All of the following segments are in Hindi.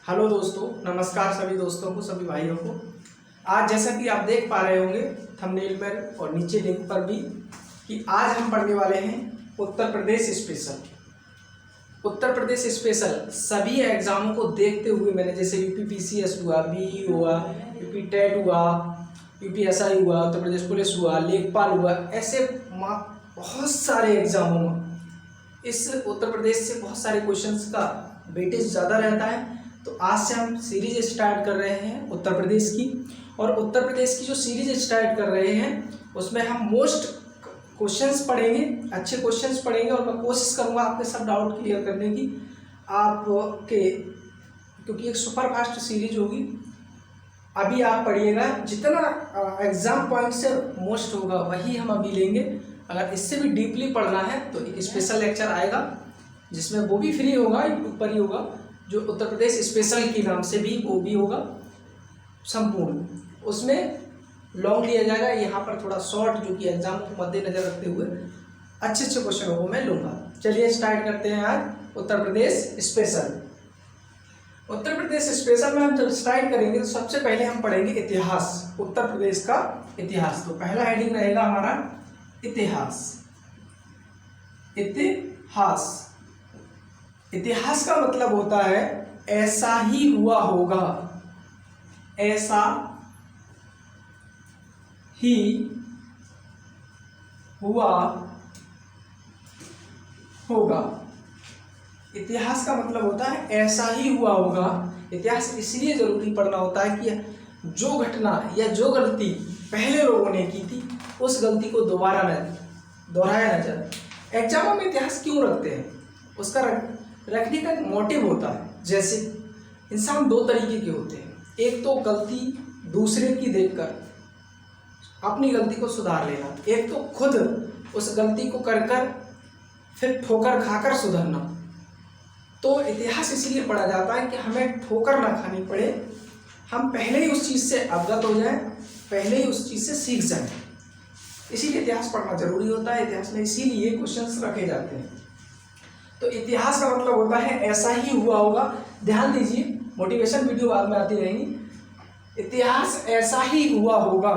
हेलो दोस्तों, नमस्कार सभी दोस्तों को, सभी भाइयों को। आज जैसा कि आप देख पा रहे होंगे थंबनेल पर और नीचे लिंक पर भी कि आज हम पढ़ने वाले हैं उत्तर प्रदेश स्पेशल। उत्तर प्रदेश स्पेशल सभी एग्जामों को देखते हुए मैंने, जैसे यूपीपीसीएस हुआ, बीई हुआ, यूपी टेट हुआ, यूपीएसआई हुआ, उत्तर प्रदेश पुलिस हुआ, लेखपाल हुआ, ऐसे बहुत सारे एग्जामों में इस उत्तर प्रदेश से बहुत सारे क्वेश्चंस का वेटेज ज़्यादा रहता है। तो आज से हम सीरीज स्टार्ट कर रहे हैं उत्तर प्रदेश की, और उत्तर प्रदेश की जो सीरीज स्टार्ट कर रहे हैं उसमें हम मोस्ट क्वेश्चंस पढ़ेंगे, अच्छे क्वेश्चंस पढ़ेंगे, और मैं कोशिश करूंगा आपके सब डाउट क्लियर करने की आपके, क्योंकि एक सुपर फास्ट सीरीज होगी। अभी आप पढ़िएगा, जितना एग्जाम पॉइंट से मोस्ट होगा वही हम अभी लेंगे। अगर इससे भी डीपली पढ़ना है तो एक स्पेशल लेक्चर आएगा जिसमें वो भी फ्री होगा, यूट्यूब पर ही होगा, जो उत्तर प्रदेश स्पेशल के नाम से भी वो भी होगा संपूर्ण। उसमें लॉन्ग लिया जाएगा, यहाँ पर थोड़ा शॉर्ट, जो कि एग्जाम को मद्देनजर रखते हुए अच्छे अच्छे क्वेश्चनों को मैं लूँगा। चलिए स्टार्ट करते हैं आज उत्तर प्रदेश स्पेशल। उत्तर प्रदेश स्पेशल में हम जब स्टार्ट करेंगे तो सबसे पहले हम पढ़ेंगे इतिहास, उत्तर प्रदेश का इतिहास। तो पहला हेडिंग रहेगा हमारा इतिहास। इतिहास इतिहास का मतलब होता है ऐसा ही हुआ होगा, ऐसा ही हुआ होगा। इतिहास का मतलब होता है ऐसा ही हुआ होगा। इतिहास इसलिए जरूरी पढ़ना होता है कि जो घटना या जो गलती पहले लोगों ने की थी उस गलती को दोबारा न दोहराया न जाए। एग्जामों में इतिहास क्यों रखते हैं, उसका रखने का मोटिव होता है। जैसे इंसान दो तरीके के होते हैं, एक तो गलती दूसरे की देखकर अपनी गलती को सुधार लेना, एक तो खुद उस गलती को कर कर फिर ठोकर खाकर सुधरना। तो इतिहास इसलिए पढ़ा जाता है कि हमें ठोकर ना खानी पड़े, हम पहले ही उस चीज़ से अवगत हो जाएं, पहले ही उस चीज़ से सीख जाएं। इसीलिए इतिहास पढ़ना जरूरी होता है। इतिहास में इसीलिए क्वेश्चंस रखे जाते हैं। तो इतिहास का मतलब होता है ऐसा ही हुआ होगा। ध्यान दीजिए, मोटिवेशन वीडियो बाद में आती रहेंगी। इतिहास ऐसा ही हुआ होगा।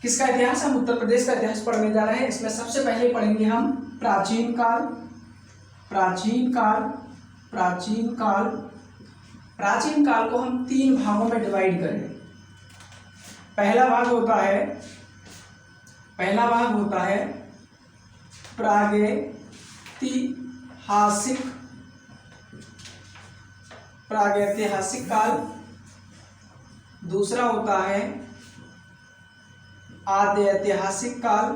किसका इतिहास? हम उत्तर प्रदेश का इतिहास पढ़ने जा रहे हैं। इसमें सबसे पहले पढ़ेंगे हम प्राचीन काल। प्राचीन काल प्राचीन काल प्राचीन काल को हम तीन भागों में डिवाइड करें। पहला भाग होता है प्रागैतिहासिक काल। दूसरा होता है आद्यैतिहासिक काल।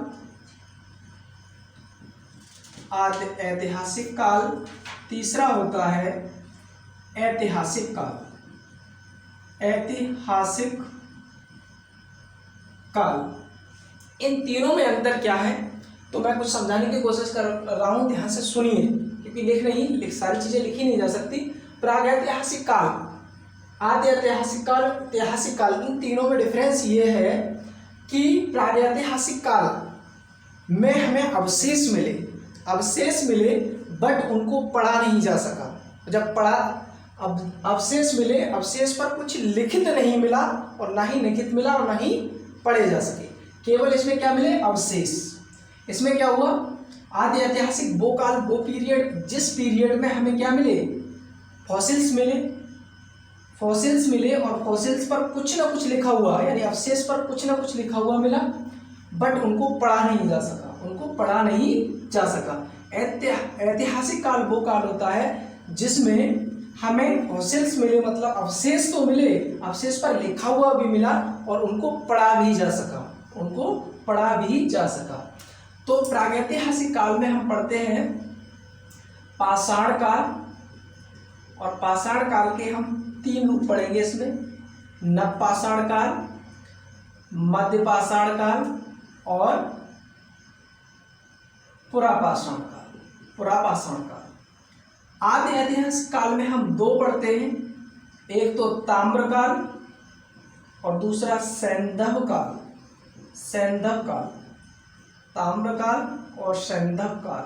तीसरा होता है ऐतिहासिक काल। इन तीनों में अंतर क्या है तो मैं कुछ समझाने की कोशिश कर रहा हूं, ध्यान से सुनिए, क्योंकि सारी चीजें लिखी नहीं जा सकती। प्रागैतिहासिक काल, आदि ऐतिहासिक काल, ऐतिहासिक काल, इन तीनों में डिफरेंस ये है कि प्रागैतिहासिक काल में हमें अवशेष मिले बट उनको पढ़ा नहीं जा सका। जब अवशेष मिले, अवशेष पर कुछ लिखित नहीं मिला, और ना ही लिखित मिला और ना ही पढ़े जा सके, केवल इसमें क्या मिले? अवशेष। इसमें क्या हुआ? आदि ऐतिहासिक वो काल, वो पीरियड, जिस पीरियड में हमें क्या मिले? फॉसिल्स मिले, और फॉसिल्स पर कुछ ना कुछ लिखा हुआ, यानी अवशेष पर कुछ ना कुछ लिखा हुआ मिला, बट उनको पढ़ा नहीं जा सका। ऐतिहासिक काल वो काल होता है जिसमें हमें फॉसिल्स मिले, मतलब अवशेष तो मिले, अवशेष पर लिखा हुआ भी मिला, और उनको पढ़ा भी जा सका। तो प्रागैतिहासिक काल में हम पढ़ते हैं पाषाण काल, और पाषाण काल के हम तीन रूप पढ़ेंगे इसमें: नवपाषाण काल, मध्यपाषाण काल और पुरापाषाण काल। आदि ऐतिहासिक काल में हम दो पढ़ते हैं, एक तो ताम्रकाल और दूसरा सैंधव काल। ताम्रकाल और सैंधव काल,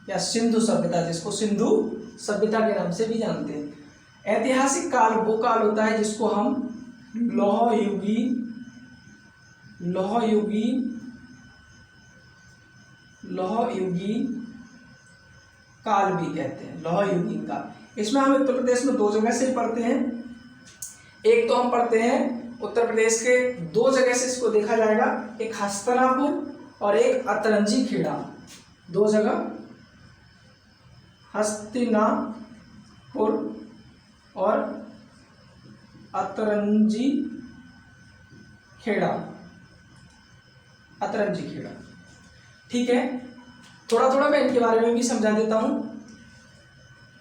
या सिंधु सभ्यता, जिसको सिंधु सभ्यता के नाम से भी जानते हैं। ऐतिहासिक काल वो काल होता है जिसको हम लौह युगीन काल भी कहते हैं, लौह युगीन काल। इसमें हम उत्तर प्रदेश में दो जगह से पढ़ते हैं। एक तो हम पढ़ते हैं उत्तर प्रदेश के दो जगह से इसको देखा जाएगा, एक हस्तिनापुर और एक अतरंजी खेड़ा। दो जगह हस्तिनापुर और अतरंजी खेड़ा, ठीक है। थोड़ा थोड़ा मैं इनके बारे में भी समझा देता हूं।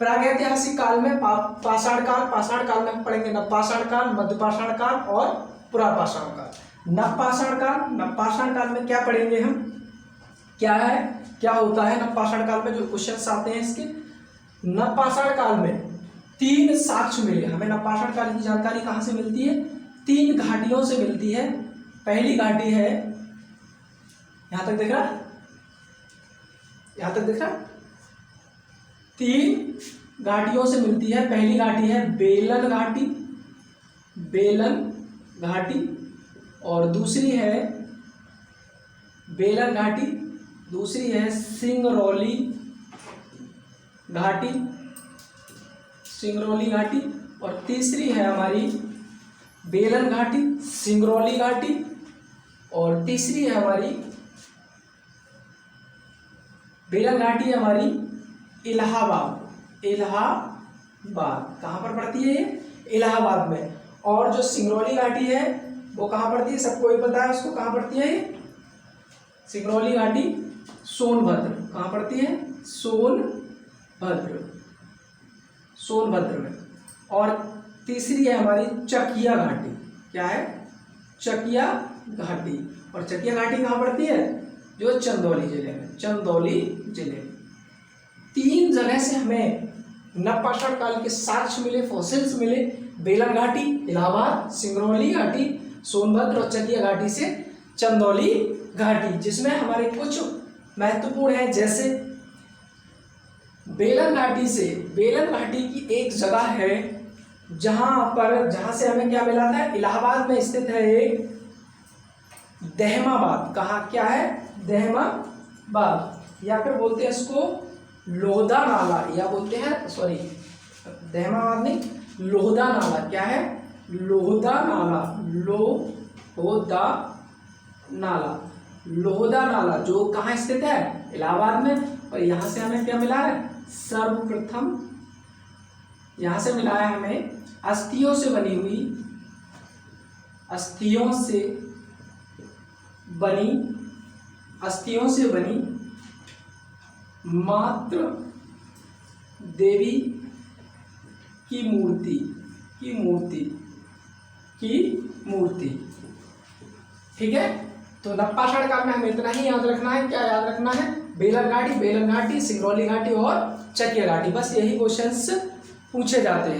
प्रागैतिहासिक काल में पाषाण काल में हम पढ़ेंगे नवपाषाण काल, मध्यपाषाण काल और पुरापाषाण काल। नवपाषाण काल में क्या पढ़ेंगे हम, क्या होता है नवपाषाण काल में, जो क्वेश्चंस आते हैं इसके। नवपाषाण काल में 3 साक्ष्य मिले हमें। नवपाषाण काल की जानकारी कहाँ से मिलती है? 3 घाटियों से मिलती है। पहली घाटी है, यहां तक दिख रहा, 3 घाटियों से मिलती है। पहली घाटी है बेलन घाटी, और दूसरी है बेलन घाटी, दूसरी है सिंगरौली घाटी, और तीसरी है हमारी बेलन घाटी, सिंगरौली घाटी, और तीसरी है हमारी बेलन घाटी हमारी इलाहाबाद। कहाँ पर पड़ती है ये? इलाहाबाद में। और जो सिंगरौली घाटी है वो कहाँ पड़ती है? सबको ही पता है उसको, कहाँ पड़ती है ये? सिंगरौली घाटी सोनभद्र। कहाँ पड़ती है? सोनभद्र में। और तीसरी है हमारी चकिया घाटी। क्या है? चकिया घाटी। और चकिया घाटी कहाँ पड़ती है? जो चंदौली जिले में, 3 जगह से हमें नवपाषाण काल के साक्ष्य मिले, फॉसिल्स मिले। बेलन घाटी इलाहाबाद, सिंगरौली घाटी सोनभद्र, और चकिया घाटी से चंदौली घाटी, जिसमें हमारे कुछ महत्वपूर्ण है। जैसे बेलन घाटी की एक जगह है जहां से हमें क्या मिला था? इलाहाबाद में स्थित है एक दहमाबाद। कहाँ क्या है? दहमाबाद, या फिर बोलते हैं इसको लोहदा नाला, या बोलते हैं दहमाबाद नहीं, लोहदा नाला। क्या है? लोहदा नाला जो कहाँ स्थित है? इलाहाबाद में। और यहाँ से हमें क्या मिला है? सर्वप्रथम यहाँ से मिला है हमें अस्थियों से बनी मात्र देवी की मूर्ति। ठीक है। तो नवपाषाण काल में हमें इतना ही याद रखना है। क्या याद रखना है? बेलन घाटी, सिंगरौली घाटी और चकिया घाटी। बस यही क्वेश्चंस पूछे जाते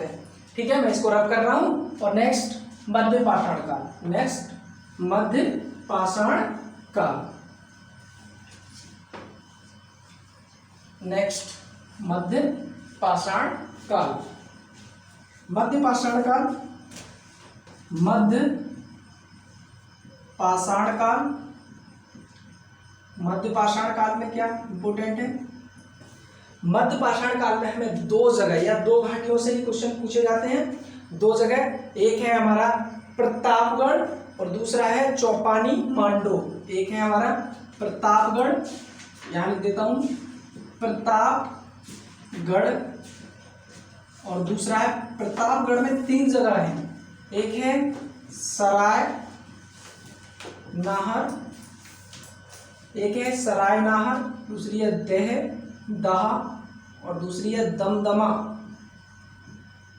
हैं। ठीक है, मैं इसको रब कर रहा हूं। और नेक्स्ट मध्यपाषाण काल। मध्यपाषाण काल में क्या इंपॉर्टेंट है? मध्यपाषाण काल में हमें 2 जगह या 2 घाटियों से ही क्वेश्चन पूछे जाते हैं। 2 जगह, एक है हमारा प्रतापगढ़ और दूसरा है चौपानी मांडो। एक है हमारा प्रतापगढ़, यहाँ लिख देता हूं प्रतापगढ़, और दूसरा है प्रतापगढ़ में 3 जगह है। एक है सराय नाहर, दूसरी है दहा और दूसरी है दमदमा।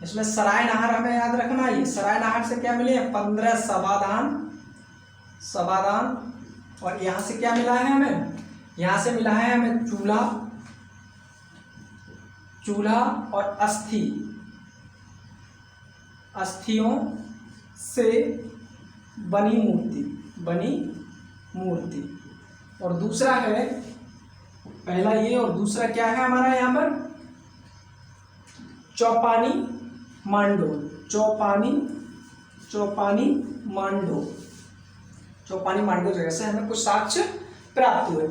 इसमें सराय नाहर हमें याद रखना है। सराय नाहर से क्या मिले? 15 समाधान। और यहाँ से क्या मिला है हमें? यहाँ से मिला है हमें चूल्हा और अस्थियों से बनी मूर्ति। और दूसरा है, पहला ये और दूसरा क्या है हमारा यहाँ पर? चौपानी मांडो, चौपानी मांडो, चौपानी मांडो जगह से हमें कुछ साक्ष्य प्राप्त हुए।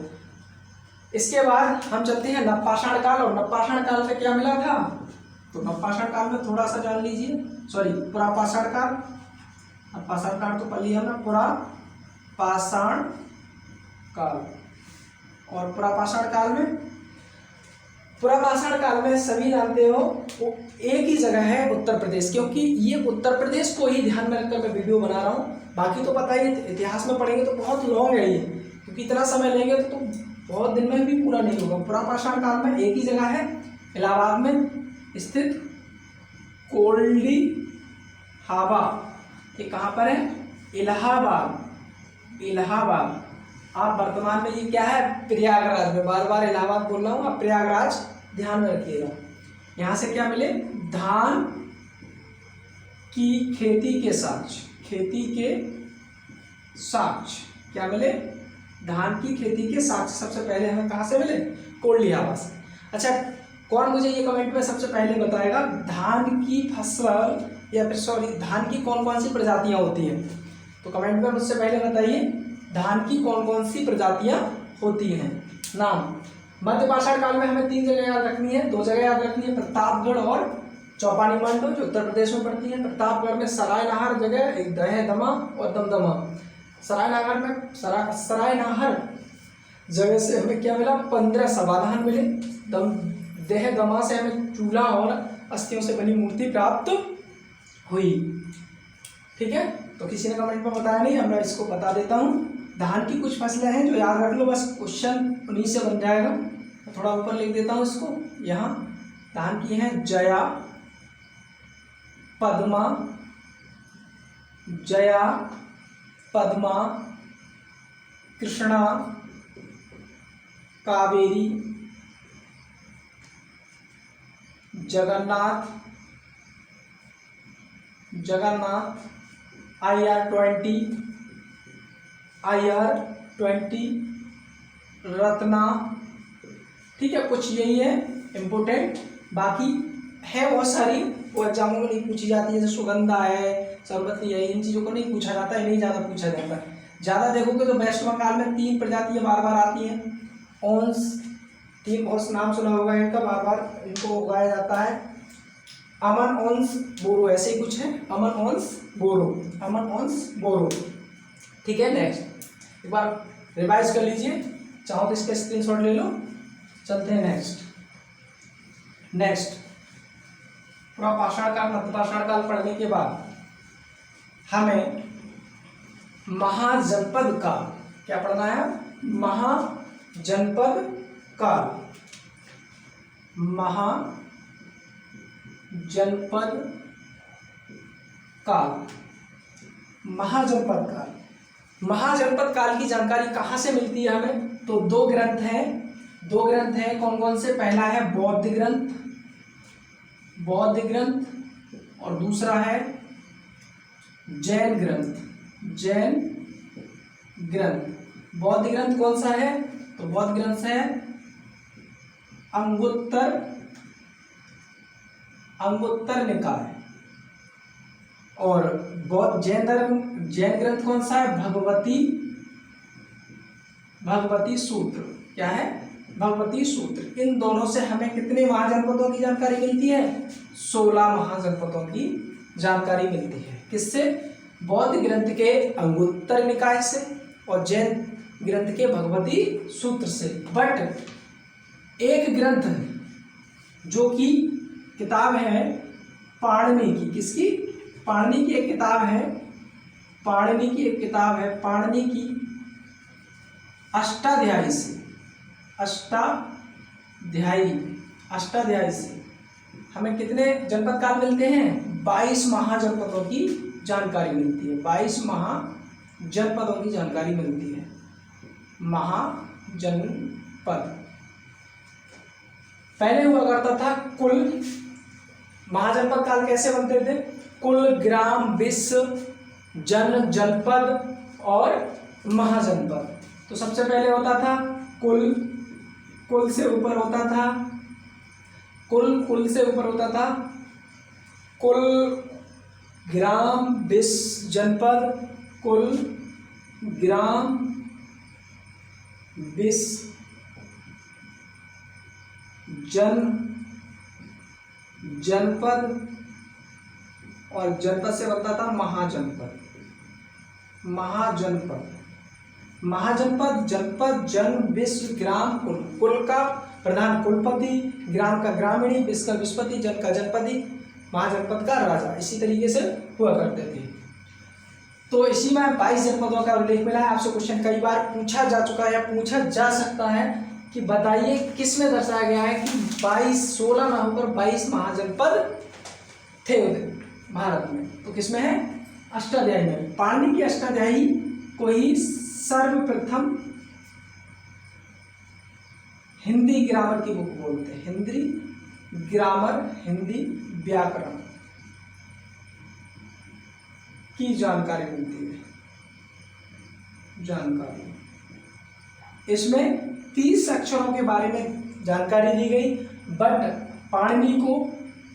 इसके बाद हम चलते हैं नवपाषाण काल, और नवपाषाण काल में क्या मिला था, तो नवपाषाण काल में थोड़ा सा जान लीजिए, सॉरी पुरापाषाण काल, नवपाषाण काल तो पढ़ लिया हमने, पुरापाषाण काल। और पुरापाषाण काल में सभी जानते हो वो एक ही जगह है उत्तर प्रदेश, क्योंकि ये उत्तर प्रदेश को ही ध्यान में रखकर मैं वीडियो बना रहा हूँ। बाकी तो पता ही इतिहास में पढ़ेंगे तो बहुत लॉन्ग है ये, क्योंकि इतना समय लेंगे तो बहुत दिन में भी पूरा नहीं होगा। पुरापाषाण काल में एक ही जगह है, इलाहाबाद में स्थित कोल्डी हावा। ये कहाँ पर है, इलाहाबाद, इलाहाबाद। आप वर्तमान में ये क्या है, प्रयागराज में, बार बार इलाहाबाद बोल रहा हूँ, आप प्रयागराज ध्यान में रखिएगा। यहाँ से क्या मिले, धान की खेती के साक्ष्य, खेती के साक्ष्य क्या मिले, धान की खेती के साक्ष्य सबसे पहले हमें कहाँ से मिले, कोल्डी हावा से। अच्छा, कौन मुझे ये कमेंट में सबसे पहले बताएगा धान की फसल या फिर सॉरी धान की कौन कौन सी प्रजातियां होती हैं, तो कमेंट में मुझसे पहले बताइए धान की कौन कौन सी प्रजातियां होती हैं। नाम, मध्यपाषाण काल में हमें 3 जगह याद रखनी है, 2 जगह याद रखनी है, प्रतापगढ़ और चौपानी मांडो जो उत्तर प्रदेश में पड़ती है। प्रतापगढ़ में सरायनाहर जगह, एक दहेदमा और दमदमा। सरायनाहर में सरायनाहर जगह से हमें क्या मिला, 15 समाधान मिले। दहेदमा से हमें चूल्हा और अस्थियों से बनी मूर्ति प्राप्त हुई। ठीक है, तो किसी ने कमेंट में बताया नहीं, अब मैं इसको बता देता हूँ। धान की कुछ फसलें हैं जो याद रख लो, बस क्वेश्चन उन्हीं से बन जाएगा। थोड़ा ऊपर लिख देता हूँ इसको, यहाँ धान की हैं जया, पद्मा, जया, पद्मा, कृष्णा, कावेरी, जगन्नाथ, IR20, रत्ना। ठीक है, कुछ यही है इम्पोर्टेंट, बाकी है बहुत सारी, वो एग्जामों में नहीं पूछी जाती है, जैसे सुगंधा है, सरबती है, इन चीज़ों को नहीं पूछा जाता है, नहीं ज़्यादा पूछा जाता है। ज़्यादा देखोगे तो वेस्ट बंगाल में 3 प्रजातियाँ बार बार आती हैं, ओंस, 3 बहुत नाम सुना होगा इनका, बार बार इनको उगाया जाता है। अमन, ओंस, बोरो, ऐसे ही कुछ है, अमन, ओंस, बोरो, अमन, ओंस, बोरो। ठीक है, नेक्स्ट एक बार रिवाइज कर लीजिए, चाहो तो इसका स्क्रीनशॉट ले लो। चलते हैं नेक्स्ट पुरापाषाण काल, मध्यपाषाण काल पढ़ने के बाद हमें महाजनपद काल क्या पढ़ना है, महाजनपद काल, महाजनपद काल, महाजनपद काल। महाजनपद काल की जानकारी कहाँ से मिलती है हमें, तो 2 ग्रंथ हैं, कौन कौन से, पहला है बौद्ध ग्रंथ और दूसरा है जैन ग्रंथ। बौद्ध ग्रंथ कौन सा है, तो बौद्ध ग्रंथ है अंगुत्तर निकाय, और जैन ग्रंथ कौन सा है, भगवती सूत्र। क्या है, भगवती सूत्र। इन दोनों से हमें कितने महाजनपदों की जानकारी मिलती है, 16 महाजनपदों की जानकारी मिलती है। किससे, बौद्ध ग्रंथ के अंगुत्तर निकाय से और जैन ग्रंथ के भगवती सूत्र से। बट एक ग्रंथ जो कि किताब है पाणिनि की, किसकी, पाणिनि की एक किताब है, पाणिनि की अष्टाध्यायी से हमें कितने जनपद काल मिलते हैं, 22 महाजनपदों की जानकारी मिलती है, 22 महाजनपदों की जानकारी मिलती है। महाजनपद पहले हुआ करता था कुल, महाजनपद काल कैसे बनते थे, कुल, ग्राम, विश्व, जनपद और महाजनपद। तो सबसे पहले होता था कुल से ऊपर होता था कुल ग्राम विस जनपद, कुल ग्राम विस जनपद, और जनपद से बनता था महाजनपद, महाजनपद, जनपद, जन, विश्व, ग्राम, कुल। कुल का प्रधान कुलपति, ग्राम का ग्रामीणी, विश्व का विश्वपति, जन का जनपति, महाजनपद का राजा, इसी तरीके से हुआ करते थे। तो इसी में 22 जनपदों का उल्लेख मिला है। आपसे क्वेश्चन कई बार पूछा जा चुका है या पूछा जा सकता है कि बताइए किस में दर्शाया गया है कि 16 ना होकर 22 महाजनपद थे भारत में। तो किसमें है? अष्टाध्यायी में। पाणिनि की अष्टाध्यायी को ही सर्वप्रथम हिंदी ग्रामर की बुक बोलते हैं। हिंदी ग्रामर, हिंदी व्याकरण की जानकारी मिलती है। जानकारी इसमें 30 अक्षरों के बारे में जानकारी दी गई। बट पाणिनि को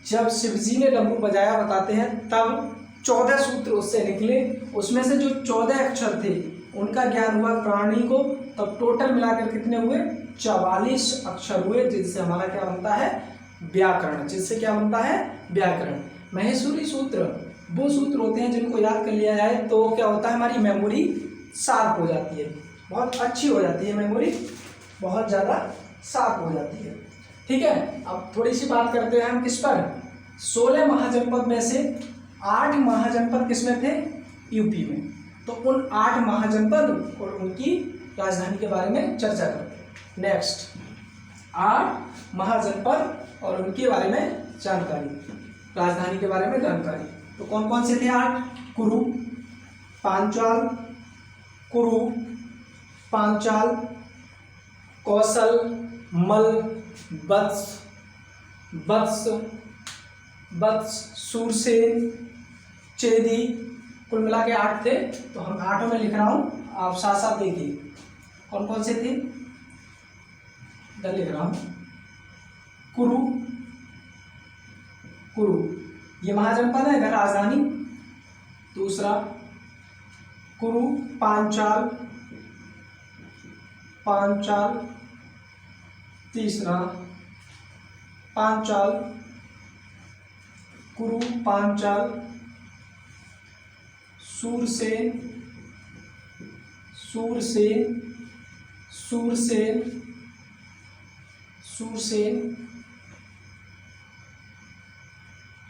जब शिवजी ने डमरू बजाया बताते हैं तब 14 सूत्र उससे निकले। उसमें से जो 14 अक्षर थे उनका ज्ञान हुआ पाणिनि को। तब टोटल मिलाकर कितने हुए? 44 अक्षर हुए, जिससे हमारा क्या बनता है? व्याकरण। जिससे क्या बनता है? व्याकरण। महेश्वरी सूत्र वो सूत्र होते हैं जिनको याद कर लिया जाए तो क्या होता है? हमारी मेमोरी शार्प हो जाती है, बहुत अच्छी हो जाती है मेमोरी, बहुत ज़्यादा शार्प हो जाती है। ठीक है, अब थोड़ी सी बात करते हैं हम किस पर? 16 महाजनपद में से 8 महाजनपद किसमें थे? यूपी में। तो उन 8 महाजनपद और उनकी राजधानी के बारे में चर्चा करते हैं। नेक्स्ट, 8 महाजनपद और उनके बारे में जानकारी, राजधानी के बारे में जानकारी। तो कौन कौन से थे 8? कुरु, पांचाल, कुरु, पांचाल, कौशल, मल, वत्स, सूरसेन, चेदी। कुल मिला के 8 थे। तो हम 8 में लिख रहा हूँ, आप साथ साथ देखिए कौन कौन से थे। इधर लिख रहा हूँ, कुरु ये महाजनपद है, इधर राजधानी। दूसरा कुरु, पांचाल, तीसरा पांचाल, कुरु, पांचाल, सूरसेन,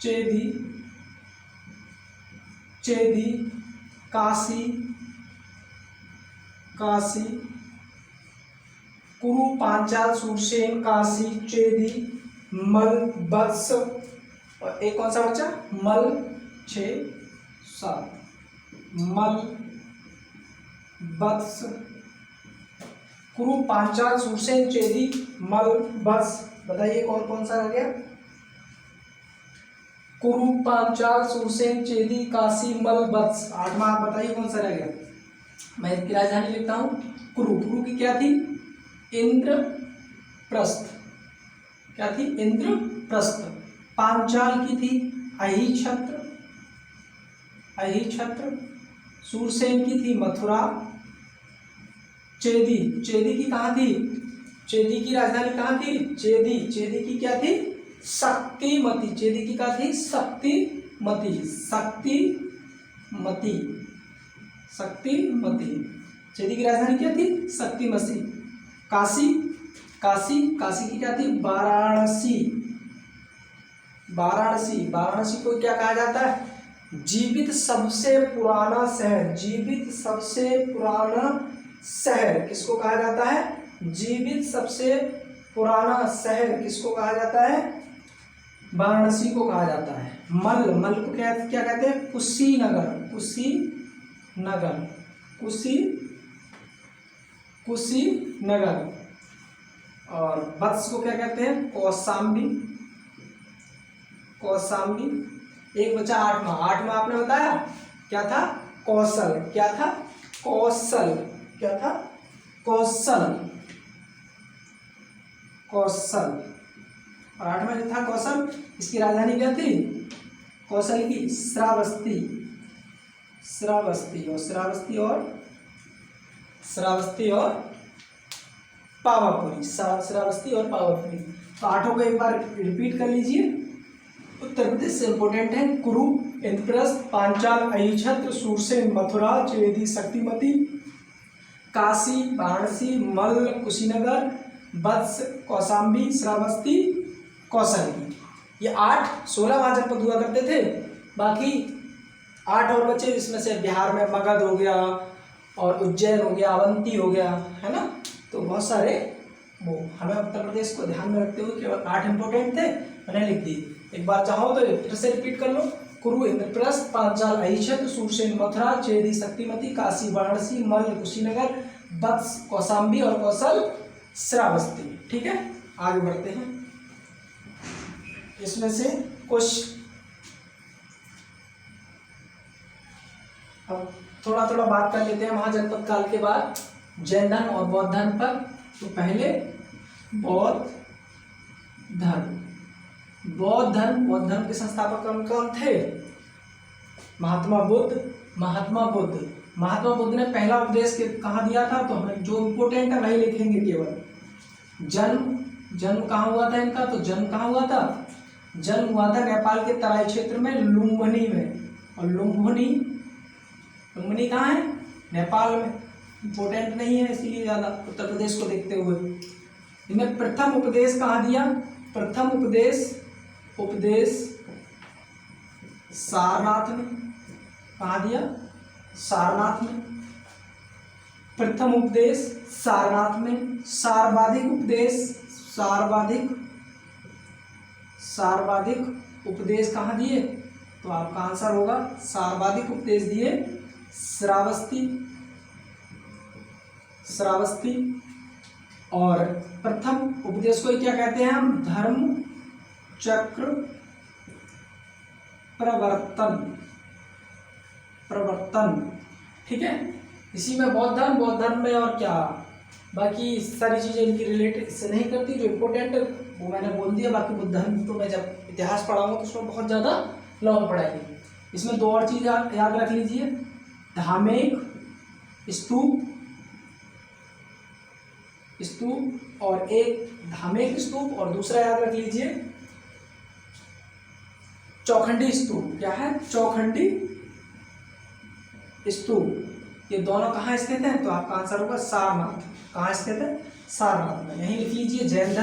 चेदी, काशी, कुरु, पांचाल, सूरसेन, काशी, चेदी, मल, वत्स, और एक कौन सा बच्चा? मल। 6, 7 मल, वत्स, कुरु, पांचाल, सूरसेन, चेदी, मल, वत्स। बताइए कौन कौन सा रह गया? कुरु, पांचाल, सूरसेन, चेदी, काशी, मल, वत्स। 8वां आप बताइए कौन सा रह गया? मैं इसकी राजधानी लिखता हूं, कुरु। कुरु की क्या थी? इंद्रप्रस्थ। क्या थी? इंद्रप्रस्थ। पांचाल की थी अहिछत्र। सूरसेन की थी मथुरा। चेदी की कहाँ थी? चेदी की राजधानी कहाँ थी? चेदी की क्या थी? शक्तिमती। चेदी की क्या थी? शक्तिमती। चेदी की राजधानी क्या थी? शक्तिमती। काशी की क्या थी? वाराणसी को क्या कहा जाता है? जीवित सबसे पुराना शहर किसको कहा जाता है? जीवित सबसे पुराना शहर किसको कहा जाता है? वाराणसी को कहा जाता है। मल को क्या कहते हैं? कुशीनगर। और वत्स को क्या कहते हैं? कौशाम्बी। एक बचा 8वां आपने बताया क्या था? कौशल। क्या था? कौशल। और 8वां जो था कौशल, इसकी राजधानी क्या थी? कौशल की श्रावस्ती, श्रावस्ती और पावापुरी, श्रावस्ती और पावापुरी। तो आठों को एक बार रिपीट कर लीजिए। उत्तर प्रदेश से इंपोर्टेंट है कुरु, इंद्रप्रस्थ, पांचाल, अहिछत्र, सूरसेन, मथुरा, चेदी, शक्तिमती, काशी, वाराणसी, मल्ल, कुशीनगर, वत्स, कौशाम्बी, श्रावस्ती, कौशल। ये 16 वहाँ जनपद हुआ करते थे। बाकी 8 और बचे, इसमें से बिहार में मगध हो गया और उज्जैन हो गया, अवंती हो गया, है ना। तो बहुत सारे वो हमें उत्तर प्रदेश को ध्यान में रखते हुए केवल 8 इंपोर्टेंट थे, मैंने लिख दी। एक बार चाहो तो फिर से रिपीट कर लो। कुरु, इंद्रप्रस्थ, पांचाल, अहिछत्र, सूरसेन, मथुरा, चेदी, शक्तिमती, काशी, वाराणसी, मल्ल, कुशीनगर, वत्स, कौशाम्बी और कौशल, श्रावस्ती। ठीक है, आगे बढ़ते हैं। इसमें से कुछ अब थोड़ा थोड़ा बात कर लेते हैं महाजनपद काल के बाद जैन धर्म और बौद्ध धर्म पर। तो पहले बौद्ध धर्म। बौद्ध धर्म के संस्थापक कौन थे? महात्मा बुद्ध ने पहला उपदेश कहाँ दिया था? तो हमें जो इम्पोर्टेंट है वही लिखेंगे केवल। जन्म कहाँ हुआ था इनका? तो जन्म कहाँ हुआ था? जन्म हुआ था नेपाल के तराई क्षेत्र में, लुम्बिनी में। और लुम्बिनी कहाँ है? नेपाल में। इम्पोर्टेंट नहीं है इसीलिए ज़्यादा उत्तर प्रदेश को देखते हुए। इन्हें प्रथम उपदेश कहाँ दिया? प्रथम उपदेश सारनाथ में। कहाँ दिया? सारनाथ में। प्रथम उपदेश सारनाथ में। सर्वाधिक उपदेश कहाँ दिए? तो आपका आंसर होगा सर्वाधिक उपदेश दिए श्रावस्ती। और प्रथम उपदेश को क्या कहते हैं हम? धर्म चक्र प्रवर्तन। ठीक है, इसी में बौद्ध धर्म में और क्या बाकी सारी चीजें इनकी रिलेटेड इससे नहीं करती। जो इम्पोर्टेंट वो मैंने बोल दिया। बाकी बुद्ध धर्म तो मैं जब इतिहास पढ़ाऊंगा तो उसमें बहुत ज़्यादा लॉन्ग पढ़ाएंगे। इसमें 2 और चीज़ याद रख लीजिए। धार्मिक स्तूप और एक धार्मिक स्तूप, और दूसरा याद रख लीजिए चौखंडी स्तूप। क्या है? चौखंडी स्तूप। ये दोनों कहाँ स्थित हैं? तो आपका आंसर होगा सारनाथ। कहाँ स्थित है? सारनाथ में। यहीं लिख लीजिए जैन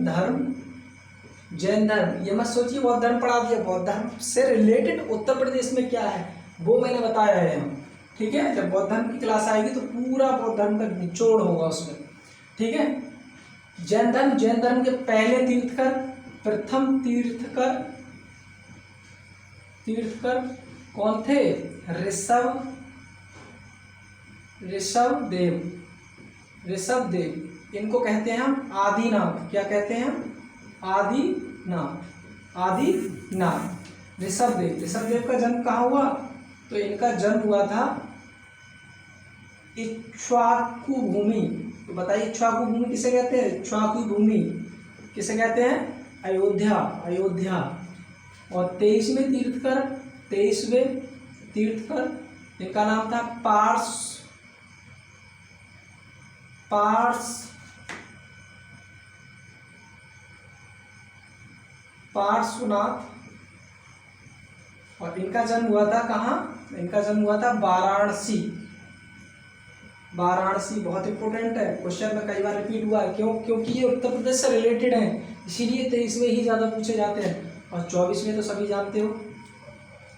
धर्म। ये मत सोचिए बौद्ध धर्म पढ़ा दिया। बौद्ध धर्म से रिलेटेड उत्तर प्रदेश में क्या है वो मैंने बताया है हम। ठीक है, जब बौद्ध धर्म की क्लास आएगी तो पूरा बौद्ध धर्म का निचोड़ होगा उसमें। ठीक है, जैन धर्म के पहले तीर्थकर, प्रथम तीर्थकर कौन थे? ऋषभ देव। इनको कहते हैं हम आदिनाथ। क्या कहते हैं हम? आदिनाथ। ऋषभ देव का जन्म कहाँ हुआ? तो इनका जन्म हुआ था इक्ष्वाकु भूमि। तो बताइए इक्ष्वाकु भूमि किसे कहते हैं? इक्ष्वाकु भूमि किसे कहते हैं? अयोध्या। और 23वें तीर्थकर इनका नाम था पार्श्वनाथ। और इनका जन्म हुआ था कहाँ? इनका जन्म हुआ था वाराणसी। बहुत इंपॉर्टेंट है, क्वेश्चन में कई बार रिपीट हुआ है। क्यों? क्योंकि ये उत्तर प्रदेश से रिलेटेड है, इसीलिए 23वें ही ज़्यादा पूछे जाते हैं। और 24वें तो सभी जानते हो,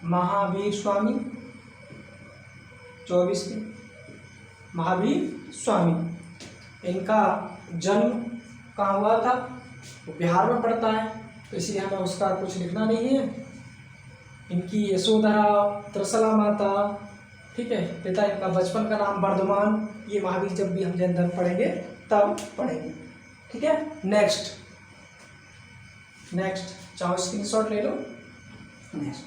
महावीर स्वामी। 24वें महावीर स्वामी। इनका जन्म कहाँ हुआ था? वो बिहार में पड़ता है, तो इसलिए हमें उसका कुछ लिखना नहीं है। इनकी यशोधरा, त्रिशला माता। ठीक है, पिता इनका बचपन का नाम वर्धमान। ये महावीर जब भी हम जैन धर्म पढ़ेंगे तब पढ़ेंगे। ठीक है, नेक्स्ट चाहो स्क्रीनशॉट ले लो। नेक्स्ट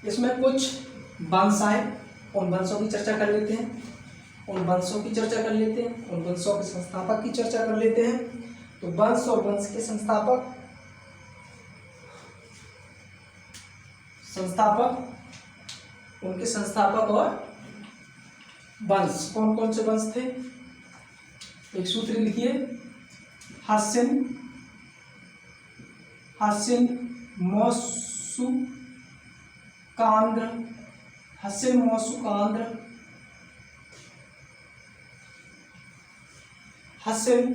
इसमें कुछ वंश आए, उन वंशों की चर्चा कर लेते हैं। उन वंशों के संस्थापक की चर्चा कर लेते हैं। तो वंश और वंश के संस्थापक संस्थापक, उनके संस्थापक और वंश, कौन कौन से वंश थे? एक सूत्र लिखिए, हास्यन मौसुकांद्र, हास्यन मौसुकांद्र, हास्यन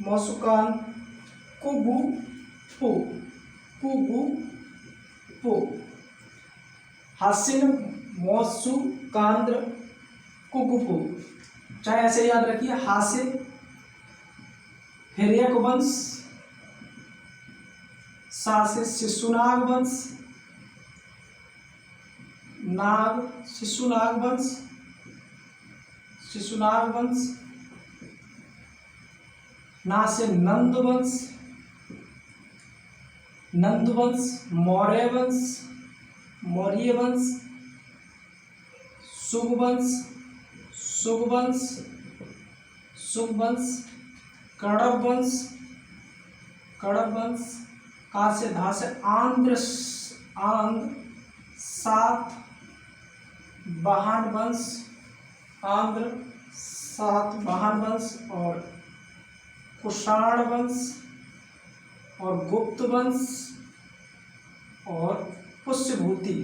मौसुकान कुगुपु, हास्यन मौसुकांद्र कुगुपु, चाहे ऐसे याद रखिए, हास्य, हिरण्यक वंश, सा से शिशुनाग वंश, नाग शिशुनाग वंश, ना से नंद वंश, मौर्य वंश, शुग वंश, कड़व वंश, का से धा से आंध्र, सातवाहन वंश, और कुषाण वंश, और गुप्त वंश, और पुष्यभूति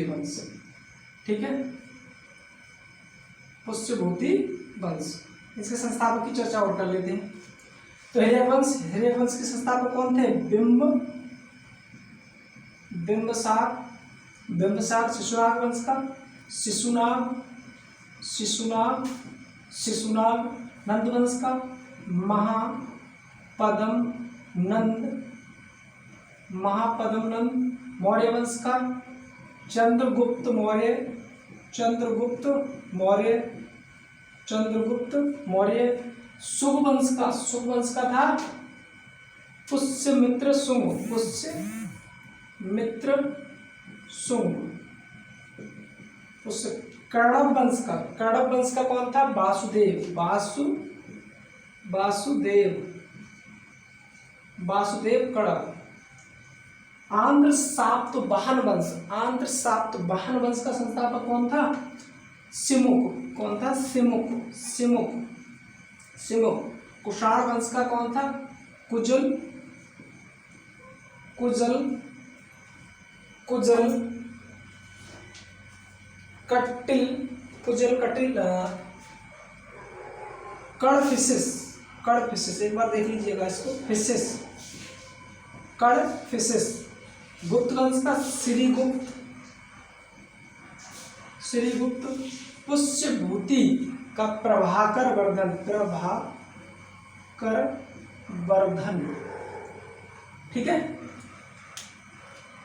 वंश, ठीक है, पुष्यभूति वंश। इसके संस्थापक की चर्चा और कर लेते हैं। तो हिरण्यक वंश के संस्थापक कौन थे? बिंबसार, शिशुनाग वंश का शिशुनाग, नंद वंश का महापद्म नंद, मौर्य वंश का चंद्रगुप्त मौर्य, शुग वंश का था पुष्यमित्र शुंग। कण्व वंश का कौन था? वासुदेव कण्व। आंध्र सातवाहन वंश का संस्थापक कौन था? सिमुक। कुषाण वंश का कौन था? कुजल कटिल, कड़फिसेस, एक बार देख लीजिएगा इसको, कड़फिसेस। गुप्त वंश का श्रीगुप्त। पुष्यभूति का प्रभाकर वर्धन, ठीक है।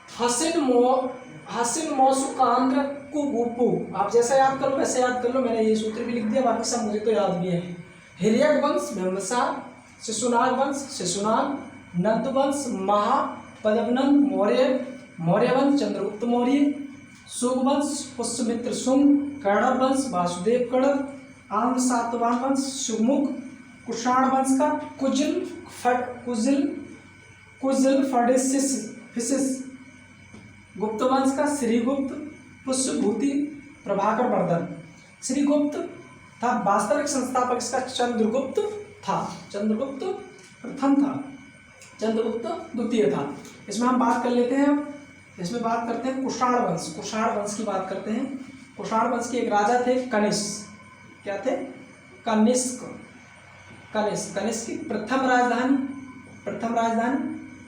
हास्यन मौसुकांद्र कुगुपु, आप जैसा याद करो वैसे याद कर लो, मैंने ये सूत्र भी लिख दिया, बाकी सब मुझे तो याद भी है। हिरण्यक वंश बिंबसार, शिशुनाग वंश नंद वंश महापद्मनंद, मौर्य वंश चंद्रगुप्त मौर्य, शुग वंश पुष्यमित्र शुंग, कण्व वंश वासुदेव कण्व, आंध्र सातवाहन वंश शुमुख, कुषाण वंश का कुजल फडिसिस, गुप्त वंश का श्रीगुप्त, पुष्यभूति प्रभाकर वर्धन। श्रीगुप्त था वास्तविक संस्थापक, इसका चंद्रगुप्त प्रथम था, चंद्रगुप्त द्वितीय था। इसमें हम बात कर लेते हैं, इसमें बात करते हैं कुषाण वंश की बात करते हैं। कुषाण वंश के एक राजा थे कनिष्क, क्या थे? कनिष्क की प्रथम राजधानी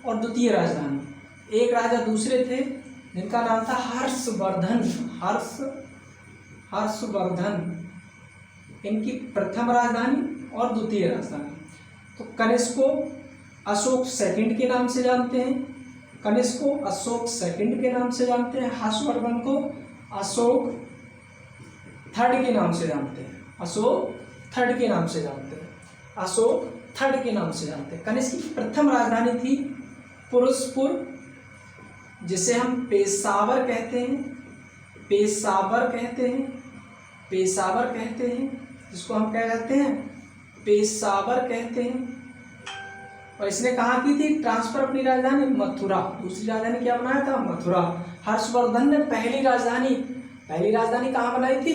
और द्वितीय राजधानी। एक राजा दूसरे थे जिनका नाम था हर्षवर्धन, इनकी प्रथम राजधानी और द्वितीय राजधानी। तो कनिष्क को अशोक सेकंड के नाम से जानते हैं, हर्षवर्धन को अशोक थर्ड के नाम से जानते हैं, कनिष्क की प्रथम राजधानी थी पुरुषपुर, जिसे हम पेशावर कहते हैं, जिसको हम क्या कहते हैं? पेशावर कहते हैं। और इसने कहाँ की थी ट्रांसफर अपनी राजधानी? मथुरा। दूसरी राजधानी क्या बनाया था? मथुरा। हर्षवर्धन ने पहली राजधानी कहाँ बनाई थी?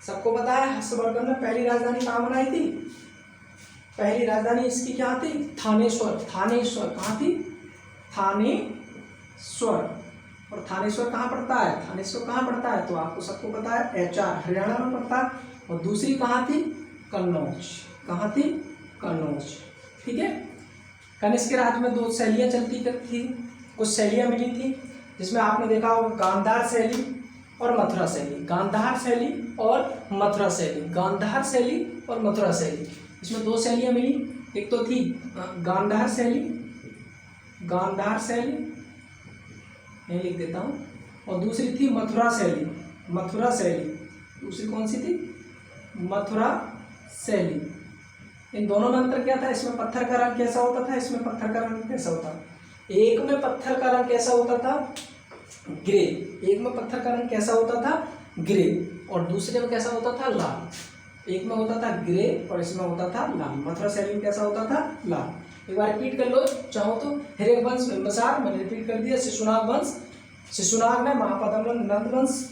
सबको पता है हर्षवर्धन ने पहली राजधानी कहाँ बनाई थी? पहली राजधानी इसकी क्या थी? थानेश्वर। कहाँ थी? थानेश्वर। और थानेश्वर कहाँ पड़ता है? तो आपको सबको पता है HR हरियाणा में पड़ता है। और दूसरी कहाँ थी? कन्नौज। ठीक है। कनिष्क के राज्य में 2 शैलियाँ चलती थी, कुछ शैलियाँ मिली थी जिसमें आपने देखा होगा गांधार शैली और मथुरा शैली। इसमें 2 शैलियाँ मिली, एक तो थी गांधार शैली, मैं लिख देता हूँ, और दूसरी थी मथुरा शैली। दूसरी कौन सी थी? मथुरा शैली। इन दोनों में अंतर क्या था? इसमें पत्थर का रंग कैसा होता था, इसमें पत्थर का रंग कैसा होता? एक में पत्थर का रंग कैसा होता था? ग्रे। और दूसरे में कैसा होता था? लाल। एक में होता था ग्रे और इसमें होता था लाल। मथुरा शैली में कैसा होता था? लाल। एक बार रिपीट कर लो चाहो तो। हिरण्य वंश बिंबिसार, मैंने रिपीट कर दिया। शिशुनाग ने महापद्म नंद वंश,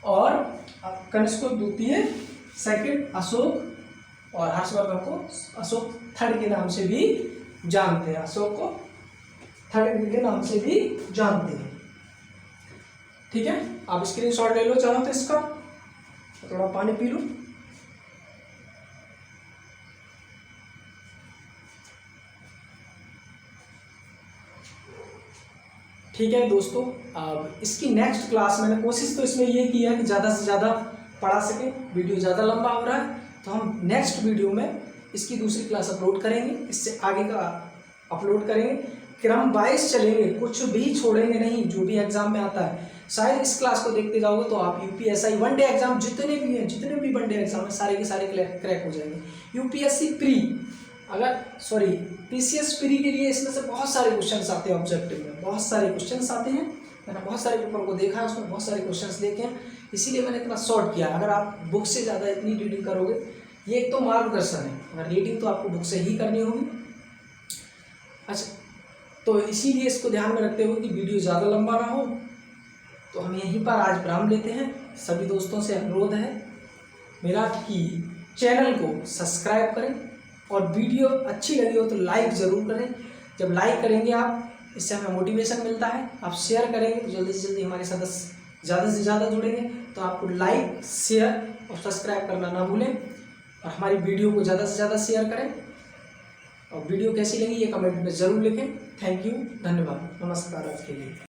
और कनिष्क को द्वितीय सेकंड अशोक, और हर्षवर्धन को अशोक थर्ड के नाम से भी जानते हैं। ठीक है, आप स्क्रीनशॉट ले लो चाहो तो इसका। थोड़ा पानी पी लो। ठीक है दोस्तों, अब इसकी नेक्स्ट क्लास मैंने कोशिश तो इसमें ये की है कि ज़्यादा से ज़्यादा पढ़ा सके। वीडियो ज़्यादा लंबा हो रहा है तो हम नेक्स्ट वीडियो में इसकी दूसरी क्लास अपलोड करेंगे, इससे आगे का अपलोड करेंगे। क्रम वाइज चलेंगे, कुछ भी छोड़ेंगे नहीं, जो भी एग्जाम में आता है। शायद इस क्लास को देखते जाओगे तो आप UPSI वन डे एग्जाम जितने भी वन डे एग्जाम है सारे के सारे क्रैक हो जाएंगे। UPSC प्री PCS प्री के लिए इसमें से बहुत सारे क्वेश्चन आते हैं, ऑब्जेक्टिव में बहुत सारे क्वेश्चन आते हैं। मैंने बहुत सारे पेपर को देखा है, उसमें बहुत सारे क्वेश्चन देखे हैं, इसीलिए मैंने इतना शॉर्ट किया। अगर आप बुक से ज़्यादा इतनी रीडिंग करोगे, ये एक तो मार्गदर्शन है, अगर रीडिंग तो आपको बुक से ही करनी होगी। अच्छा, तो इसीलिए इसको ध्यान में रखते हुए कि वीडियो ज़्यादा लंबा ना हो, तो हम यहीं पर आज विराम लेते हैं। सभी दोस्तों से अनुरोध है मेरा कि चैनल को सब्सक्राइब करें, और वीडियो अच्छी लगी हो तो लाइक ज़रूर करें। जब लाइक करेंगे आप, इससे हमें मोटिवेशन मिलता है। आप शेयर करेंगे तो जल्दी से जल्दी हमारे सदस्य ज़्यादा से ज़्यादा जुड़ेंगे। तो आपको लाइक, शेयर और सब्सक्राइब करना ना भूलें, और हमारी वीडियो को ज़्यादा से ज़्यादा शेयर करें। और वीडियो कैसी लगी ये कमेंट में ज़रूर लिखें। थैंक यू, धन्यवाद, नमस्कार आज के लिए।